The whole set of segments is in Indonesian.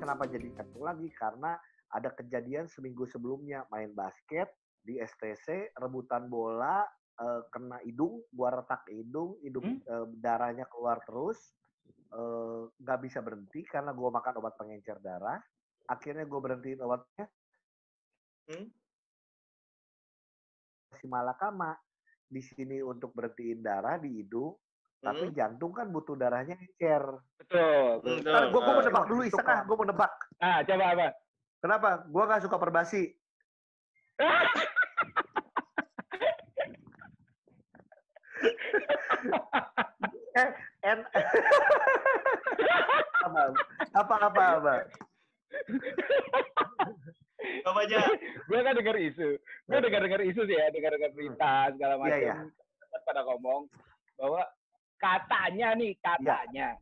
Kenapa jadi satu lagi? Karena ada kejadian seminggu sebelumnya main basket di STC, rebutan bola, kena hidung, gua retak hidung, darahnya keluar terus, nggak bisa berhenti karena gua makan obat pengencer darah. Akhirnya gua berhentiin obatnya. Si Malakama di sini untuk berhentiin darah di hidung, tapi jantung kan butuh darahnya encer. Betul. Gue mau nebak dulu, Isak. Gue mau nebak. Ah, coba apa? Kenapa? Gue nggak suka perbasi. Apa? Apa aja? Gue kan dengar isu. Gue dengar isu sih ya, dengar berita segala macam. Iya. Pada ngomong bahwa katanya. Ya.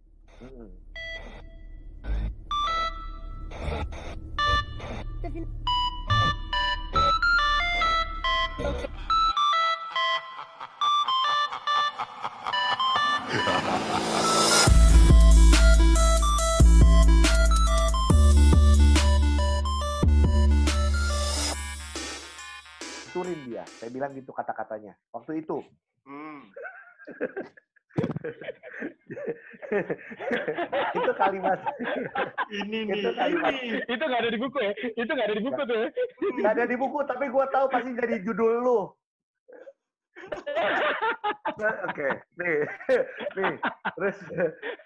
Turin dia, saya bilang gitu kata-katanya waktu itu. Itu kalimat itu nggak ada di buku ya, itu nggak ada di buku tuh ya. Nggak ada di buku, tapi gue tahu pasti jadi judul lu. Oke, nih terus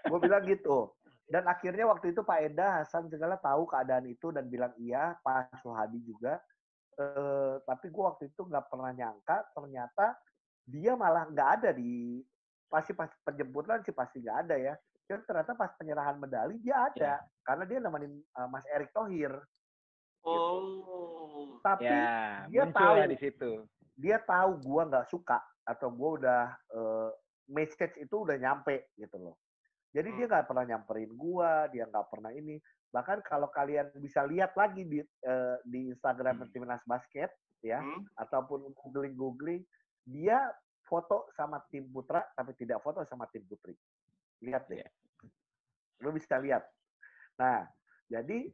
gue bilang gitu, dan akhirnya waktu itu Pak Eda, Hasan segala tahu keadaan itu dan bilang iya, Pak Suhadi juga. Tapi gue waktu itu nggak pernah nyangka ternyata dia malah nggak ada di pas penjemputan sih pasti nggak ada ya. Dan ternyata pas penyerahan medali dia ada karena dia nemenin Mas Erick Thohir. Gitu. Tapi dia tahu di situ. Dia tahu gue nggak suka atau gue udah message itu udah nyampe gitu loh. Jadi dia nggak pernah nyamperin gue, dia nggak pernah ini. Bahkan kalau kalian bisa lihat lagi di Instagram Timnas Basket ya, ataupun googling, dia foto sama tim putra tapi tidak foto sama tim putri. Lihat deh, lu bisa lihat. Nah, jadi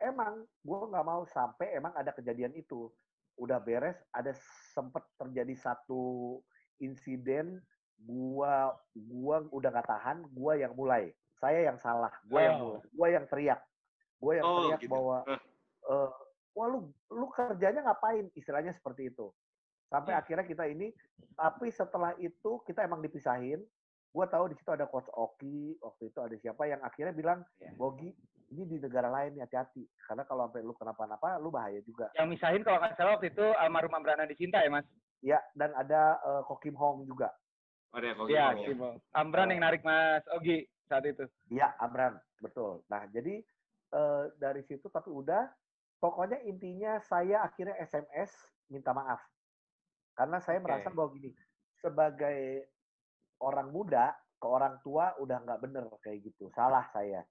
emang gue nggak mau sampai emang ada kejadian itu. Udah beres, ada sempet terjadi satu insiden, gua udah nggak tahan, gua yang mulai. Saya yang salah, gua yang teriak gitu. Bahwa wah lu kerjanya ngapain, istilahnya seperti itu. Sampai akhirnya kita ini, tapi setelah itu kita emang dipisahin. Gua tahu di situ ada Coach Oki, waktu itu ada siapa yang akhirnya bilang, Bogi, ini di negara lain hati-hati, karena kalau sampai lu kenapa-napa, lu bahaya juga. Yang misahin kalau nggak salah waktu itu almarhum Amran Andi Cinta ya, Mas? Ya, dan ada Ko Kim Hong juga. Ada Ko Kim Hong. Amran yang narik Mas Ogi saat itu. Iya, Amran, betul. Nah, jadi dari situ tapi udah, pokoknya intinya saya akhirnya SMS minta maaf. Karena saya merasa bahwa gini, sebagai orang muda ke orang tua udah nggak bener kayak gitu. Salah saya.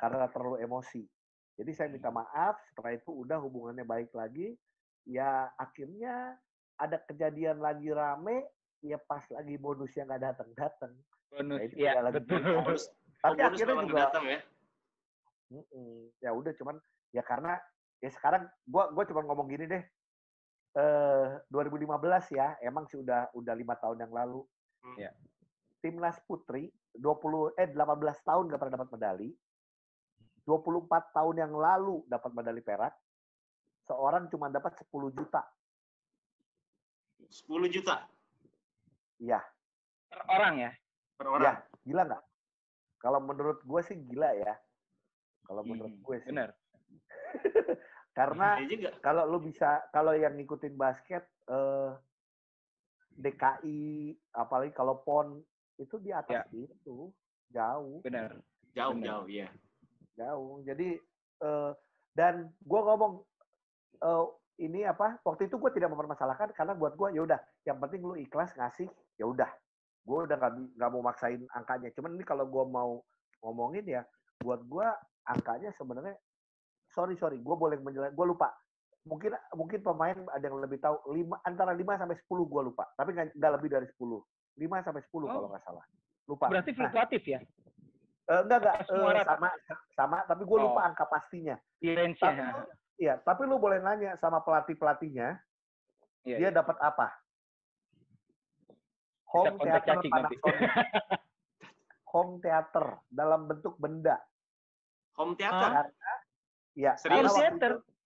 Karena terlalu emosi. Jadi saya minta maaf, setelah itu udah hubungannya baik lagi. Ya akhirnya ada kejadian lagi rame, ya pas lagi bonusnya nggak datang-datang. Bonus, nah, itu ya betul. Tapi akhirnya juga datang ya. Ya udah cuman ya karena ya sekarang gue cuma ngomong gini deh. 2015 ya, emang sih udah 5 tahun yang lalu. Ya. Timnas Putri 18 tahun gak pernah dapat medali. 24 tahun yang lalu dapat medali perak. Seorang cuma dapat 10 juta. 10 juta? Iya. Per orang ya? Per orang? Ya, gila nggak? Kalau menurut gue sih gila ya. Kalau menurut gue sih. Benar. Karena kalau yang ngikutin basket, DKI, apalagi kalau PON, itu di atas itu. Jauh. Benar. Jauh, iya. Jauh. Jadi Dan gue ngomong ini apa? Waktu itu gue tidak mempermasalahkan karena buat gue ya udah, yang penting lu ikhlas ngasih, ya udah. Gue udah nggak mau maksain angkanya. Cuman ini kalau gue mau ngomongin ya, buat gue angkanya sebenarnya sorry, gue boleh menjelaskan, gue lupa. Mungkin pemain ada yang lebih tahu, antara 5 sampai 10 gue lupa. Tapi nggak lebih dari 10. 5 sampai 10 kalau nggak salah. Lupa. Berarti fluktuatif ya? Enggak. Sama, tapi gue lupa angka pastinya. Di range-nya. Iya, tapi lu boleh nanya sama pelatihnya, dia dapat apa? Home theater Panasonic. Home theater dalam bentuk benda. Home theater? Ya, serius?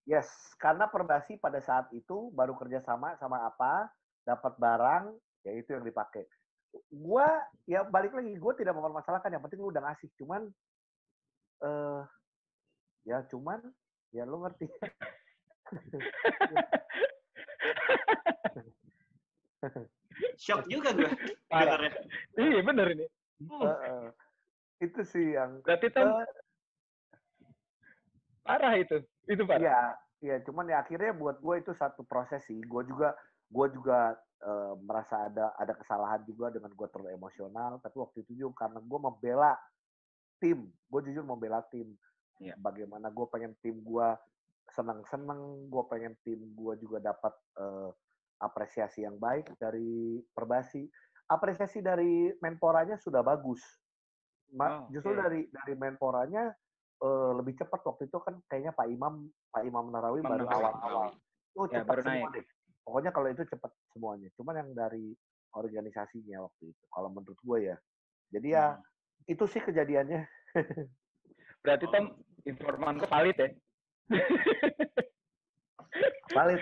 Yes, karena Perbasi pada saat itu baru kerjasama sama apa, dapat barang, ya itu yang dipakai. Gua ya balik lagi, gue tidak mempermasalahkan, yang penting lu udah ngasih. Cuman ya lu ngerti. Shock juga gue. Iya bener ini. Itu sih yang. Berarti parah itu parah. Iya, cuman ya akhirnya buat gue itu satu proses sih. Gue juga merasa ada kesalahan juga dengan gue terlalu emosional. Tapi waktu itu juga karena gue membela tim, gue jujur membela tim. Ya. Bagaimana gue pengen tim gue seneng-seneng, gue pengen tim gue juga dapat apresiasi yang baik dari Perbasi. Apresiasi dari Menporanya sudah bagus. Justru dari Menporanya lebih cepat waktu itu kan kayaknya Pak Imam Nahrawi baru awal-awal. Cepat semua deh. Pokoknya kalau itu cepat semuanya. Cuman yang dari organisasinya waktu itu. Kalau menurut gue ya. Jadi ya itu sih kejadiannya. Berarti Tom informan valid ya? Valid.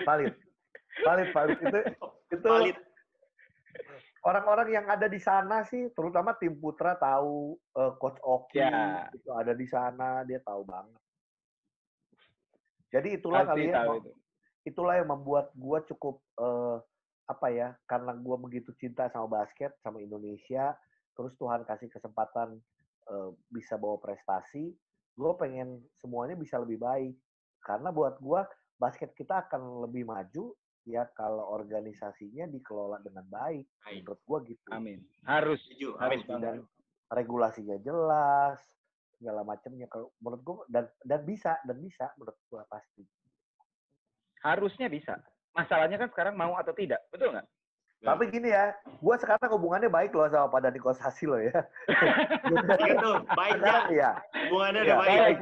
Itu valid. Orang-orang yang ada di sana sih, terutama tim Putra tahu, Coach Oki itu ada di sana, dia tahu banget. Jadi itulah yang membuat gue cukup karena gue begitu cinta sama basket, sama Indonesia, terus Tuhan kasih kesempatan bisa bawa prestasi, gue pengen semuanya bisa lebih baik. Karena buat gue basket kita akan lebih maju ya kalau organisasinya dikelola dengan baik. Menurut gue gitu. Amin. Harus dan regulasinya jelas, segala macamnya. Kalau menurut gue dan bisa menurut gue pasti. Harusnya bisa. Masalahnya kan sekarang mau atau tidak, betul nggak? Tapi gini ya, gue sekarang hubungannya baik loh sama Pak Dhani Kosasi loh ya. Gitu, baik ya. Hubungannya udah baik.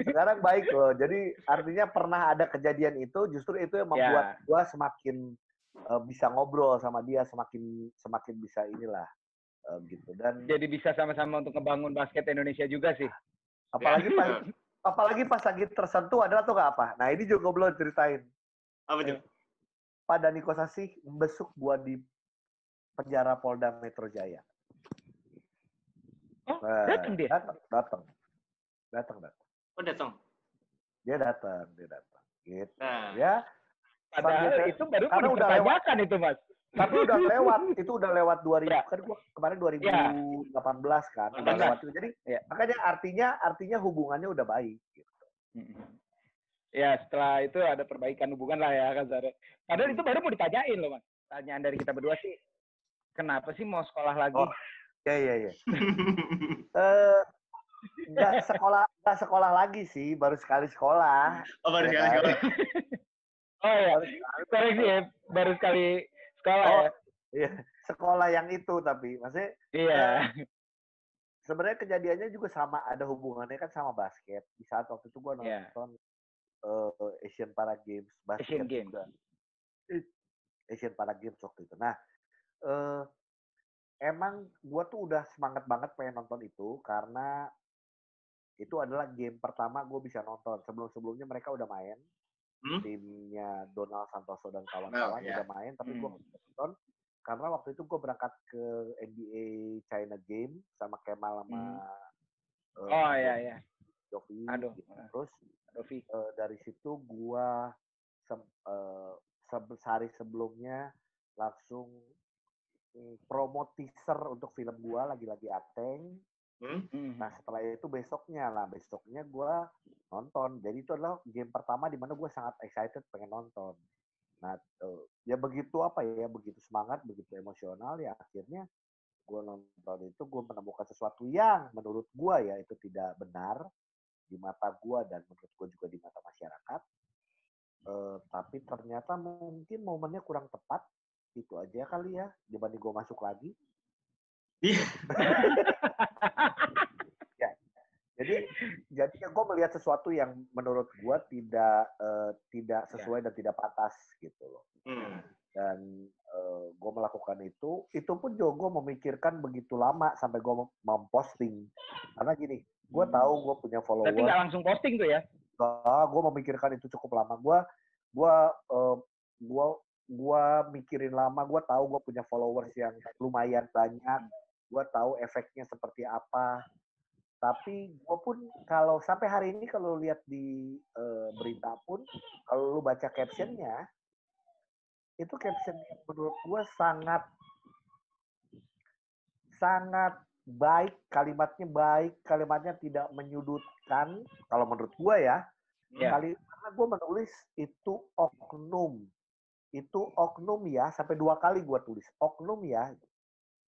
Sekarang baik loh. Jadi artinya pernah ada kejadian itu, justru itu yang membuat gue semakin bisa ngobrol sama dia, semakin bisa inilah gitu. Dan jadi bisa sama-sama untuk ngebangun basket Indonesia juga sih. Apalagi pas lagi tersentuh adalah tuh apa? Nah ini juga belum ceritain. Apa tuh? Pak Dhani Kosasi membesuk gua di penjara Polda Metro Jaya. Oh, datang dia? Datang. Oh, datang. Dia datang. Gitu. Nah. Ya. Padahal itu baru mau dipertanyakan itu, Mas. Tapi udah lewat. Itu udah lewat 2000. Kan gua kemarin 2018 kan. Udah lewat itu. Jadi makanya artinya hubungannya udah baik gitu. Ya, setelah itu ada perbaikan hubungan lah ya, kan Zara. Padahal itu baru mau ditanyain loh, Mas. Tanyaan dari kita berdua sih, kenapa sih mau sekolah lagi? Oh, iya. Nggak sekolah lagi sih, baru sekali sekolah. Oh, baru sekali sekolah. Oh ya, koreksi ya, baru sekali sekolah ya. Iya, sekolah yang itu tapi, maksudnya. Iya. Sebenarnya kejadiannya juga sama, ada hubungannya kan sama basket. Di saat waktu itu gue nonton Asian Para Games basket juga. Asian Para Games waktu itu. Nah, emang gue tuh udah semangat banget pengen nonton itu karena itu adalah game pertama gue bisa nonton. Sebelum-sebelumnya mereka udah main, timnya Donald Santoso dan kawan-kawan udah main, tapi gue nggak nonton karena waktu itu gue berangkat ke NBA China Game sama Kemal sama Jovi. Terus dari situ gua sehari sebelumnya langsung promo teaser untuk film gua lagi-lagi Ateng. Nah setelah itu besoknya gue nonton. Jadi itu adalah game pertama di mana gue sangat excited pengen nonton. Nah ya begitu begitu semangat, begitu emosional ya akhirnya gue nonton itu, gue menemukan sesuatu yang menurut gue ya itu tidak benar di mata gue dan menurut gue juga di mata masyarakat. Tapi ternyata mungkin momennya kurang tepat, itu aja kali ya dibanding gue masuk lagi. Ya, jadi gue melihat sesuatu yang menurut gue tidak sesuai dan tidak pantas gitu loh. Dan gue melakukan itu pun juga gue memikirkan begitu lama sampai gue memposting. Karena gini, gue tahu gue punya follower. Berarti nggak langsung posting tuh ya? Gue memikirkan itu cukup lama. Gue mikirin lama. Gue tahu gue punya followers yang lumayan banyak. Gue tahu efeknya seperti apa. Tapi gue pun kalau sampai hari ini kalau lihat di berita pun, kalau lu baca captionnya, itu caption yang menurut gue sangat baik, kalimatnya tidak menyudutkan. Kalau menurut gue ya, karena gue menulis itu oknum ya, sampai 2 kali gue tulis oknum ya.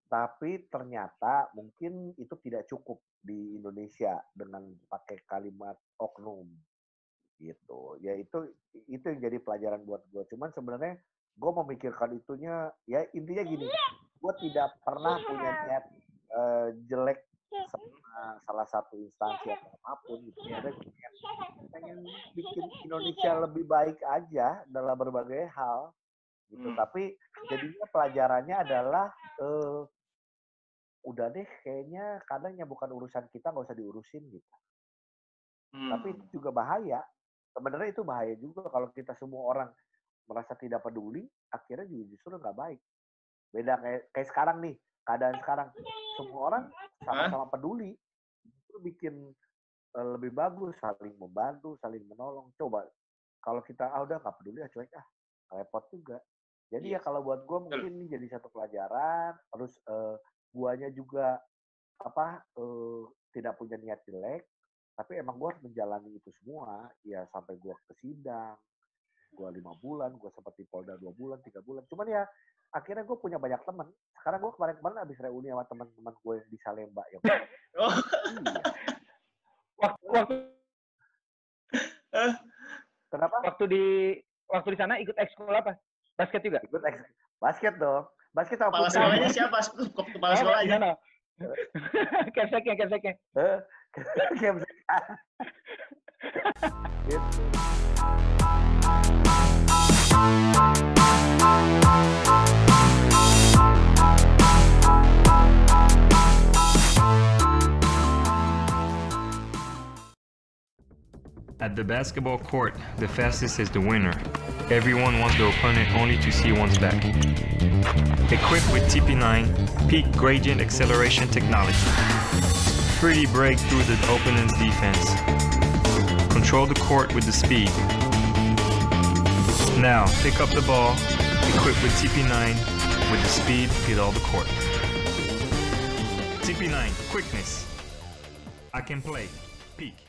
Tapi ternyata mungkin itu tidak cukup di Indonesia dengan pakai kalimat oknum gitu. Ya itu yang jadi pelajaran buat gue. Cuman sebenarnya gue memikirkan itunya, ya intinya gini, gue tidak pernah punya niat jelek sama salah satu instansi atau apapun gitu. Pengen bikin Indonesia lebih baik aja dalam berbagai hal gitu. Tapi jadinya pelajarannya adalah udah deh kayaknya kadang yang bukan urusan kita nggak usah diurusin gitu. Tapi itu juga bahaya. Sebenarnya itu bahaya juga kalau kita semua orang merasa tidak peduli, akhirnya justru nggak baik. Beda kayak sekarang nih, keadaan sekarang. Semua orang sama-sama peduli. Itu bikin lebih bagus, saling membantu, saling menolong. Coba, kalau kita udah nggak peduli, cuek repot juga. Jadi ya kalau buat gue mungkin ini jadi satu pelajaran. Terus guanya juga tidak punya niat jelek. Tapi emang gue harus menjalani itu semua. Ya sampai gue ke sidang. Gue 5 bulan, gue seperti Polda 2 bulan, 3 bulan. Cuman ya akhirnya gue punya banyak teman. Sekarang gue kemarin habis reuni sama teman-teman gue yang di Salemba. Iya. Kenapa? Waktu di sana ikut ekskul apa? Basket juga? Ikut basket dong. Basket apa? Kepala sekolahnya siapa? Kepala sekolahnya. Kepseknya. Kepseknya. Gitu. At the basketball court, the fastest is the winner. Everyone wants the opponent only to see one's back. Equipped with TP9, peak gradient acceleration technology. Freely break through the opponent's defense. Control the court with the speed. Now, pick up the ball, equipped with TP9, with the speed, get all the court. TP9, quickness. I can play. Peak.